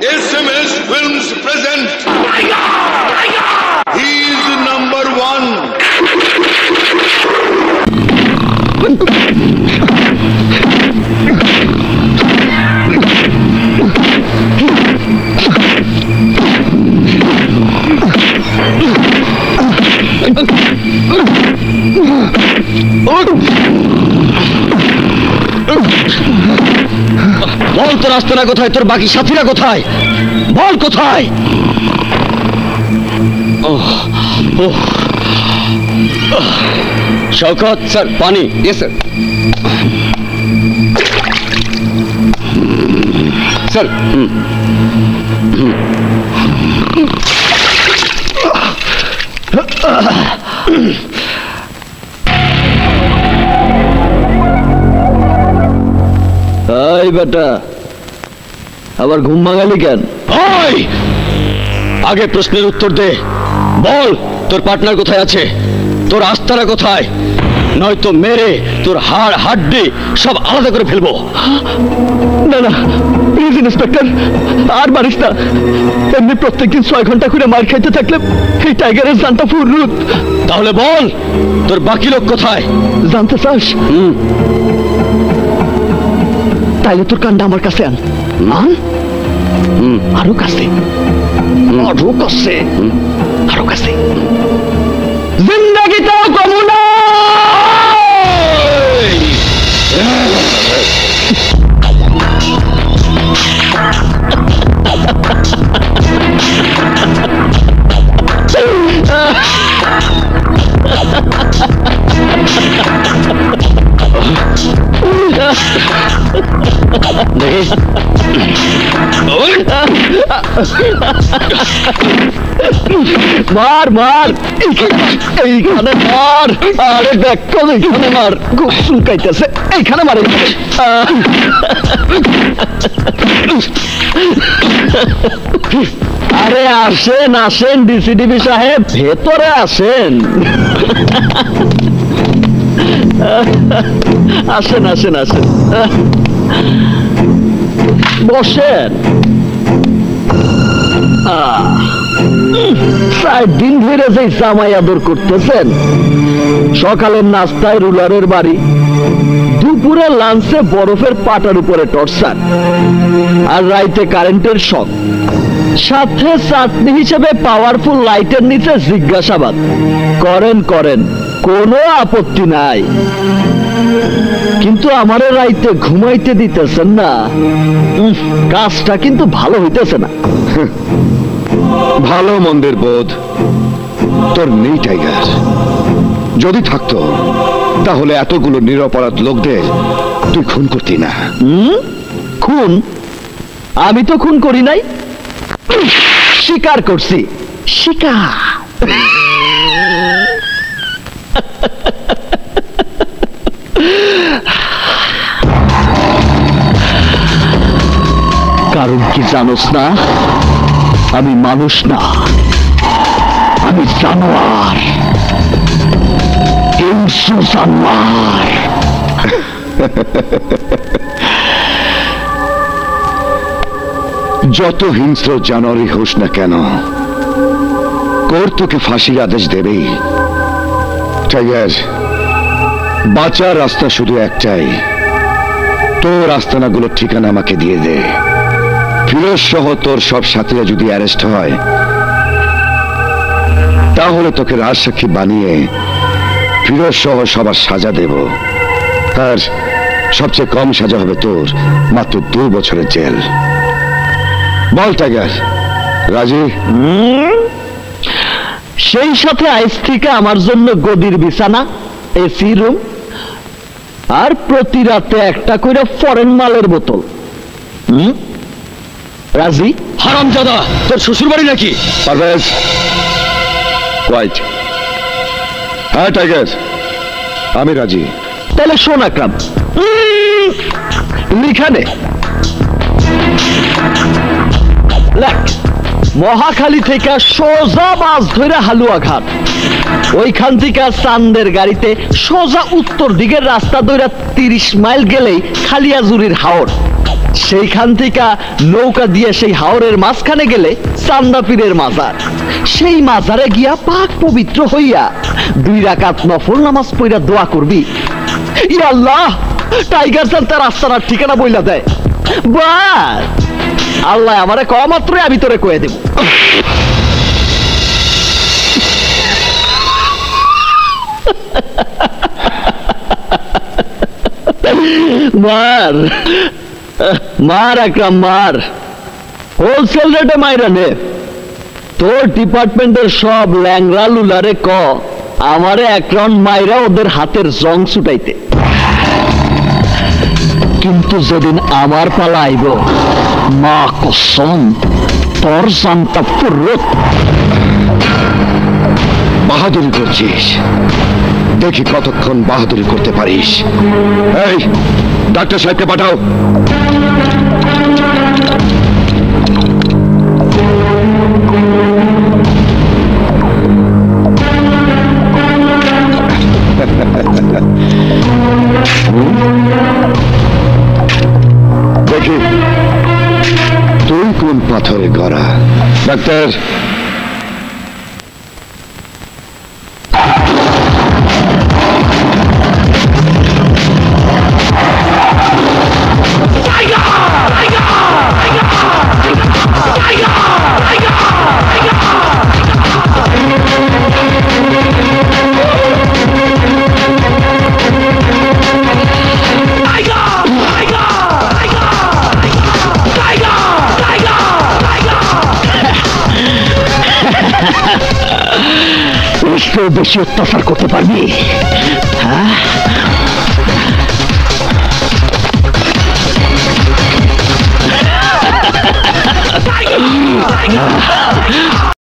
SMS Films present. He's number one. বল তোর আস্তানা কোথায়, তোর বাকি সাথীরা কোথায়, বল কোথায়? শওকত স্যার, পানি। Yes sir. স্যার এই বেটা, আবার ঘুম ভাঙালি কেন? আগে প্রশ্নের উত্তর দে, বল তোর পার্টনার কোথায় আছে, তোর আস্তানা কোথায়, নয়তো মেরে তোর হাড় হাড্ডি সব আলাদা করে ফেলবো। না না প্লিজ ইন্সপেক্টর, আর মারিস না। এমনি প্রত্যেকদিন 6 ঘন্টা করে মার খাইতে থাকলে এই টাইগারের জানটা ফুরুত। তাহলে বল তোর বাকি লোক কোথায়, জানতে চাস? তাইলে তোর কান্ডা আমার কাছে আন। আরো কাছে, আরো কাছে, আরো কাছে। জিন্দাগিটাও কমু না। মার মার, এইখানে মার। আরে দেখো এইখানে মার, খুব চুলকাইতেছে, এইখানে মারে। আরে আসেন আসেন ডিসিডিবি সাহেব, ভেতরে আসেন। আসেন আসেন আসেন, বসেন। 4 দিন ধরে যে জামাই আদর করতেছেন, সকালের নাস্তায় রুলারের বাড়ি, দুপুরে লাঞ্চে বরফের পাটার উপরে টর্চার, আর রাইতে কারেন্টের শক, সাথে চাটনি হিসেবে পাওয়ারফুল লাইটের নিচে জিজ্ঞাসাবাদ করেন করেন, কোনো আপত্তি নাই। কিন্তু আমারে রাইতে ঘুমাইতে দিতেছেন না, কাজটা কিন্তু ভালো হইতেছে না। ভালো মন্দের বোধ তোর নেই টাইগার। যদি থাকতো তাহলে এতগুলো নিরপরাধ লোকদের তুই খুন করতি না। খুন? আমি তো খুন করি নাই, স্বীকার করছি। স্বীকার? কারণ কি জানোস না? আমি মানুষ না, আমি জানোয়ার, হিংস্র জানোয়ার। যত হিংস্র জানোয়ারই হোস না কেন, কোর্ট তোকে ফাঁসির আদেশ দেবেই। টাইগার, বাঁচার রাস্তা শুধু একটাই, তোর আস্তানাগুলোর ঠিকানা আমাকে দিয়ে দে। ফিরোজ সহ তোর সব সাথীরা যদি অ্যারেস্ট হয়, তাহলে তোকে রাজসাক্ষী বানিয়ে ফিরোজ সহ সবার সাজা দেব। আর সবচেয়ে কম সাজা হবে তোর মাত্র 2 বছরের জেল। বল টাইগার, রাজি? সেই সাথে আইস থেকে আমার জন্য গদির বিছানা, এসি রুম, আর প্রতি রাতে একটা করে ফরেন মালের বোতল। রাজি? হারামজাদা, তোর শ্বশুর বাড়ি নাকি? পারভেজ, কোয়াইট। হ্যাঁ টাইগার, আমি রাজি। তাহলে শোন আকরাম, লিখানে লেখ, মহাখালী থেকে সোজা বাস ধরে হালুয়াঘাট, ওইখান থেকে চান্দের গাড়িতে সোজা উত্তর দিকের রাস্তা ধরে 30 মাইল গেলেই খালিয়াজুরির হাওর, সেইখান থেকে নৌকা দিয়ে সেই হাওরের মাঝখানে গেলে চান্দা পীরের মাজার। সেই মাজারে গিয়া পাক পবিত্র হইয়া 2 রাকাত নফল নামাজ পড়া দোয়া করবি। ইয়া আল্লাহ, টাইগার চান তার আস্তানার ঠিকানা বইলা দেয়। বাস আল্লাহ আমারে কওয়া মাত্রই আমি তোরে কয়ে দেব। মার মার আকরাম মার, হোলসেল রেটে মাইরা নে। তোর ডিপার্টমেন্টের সব ল্যাংরা লুলারে ক আমারে এক রাউন্ড মাইরা ওদের হাতের জং ছুটাইতে। কিন্তু যেদিন আমার পালা আইব, মা কসম তোর জানটা ফুরত। বাহাদুরি করছিস, দেখি কতক্ষণ বাহাদুরি করতে পারিস। এই ডাক্তার সাহেবকে পাঠাও। দেখি তুই কোন পাথরে গড়া। ডাক্তার, বেশি অত্যাচার করতে পারবি? হ্যাঁ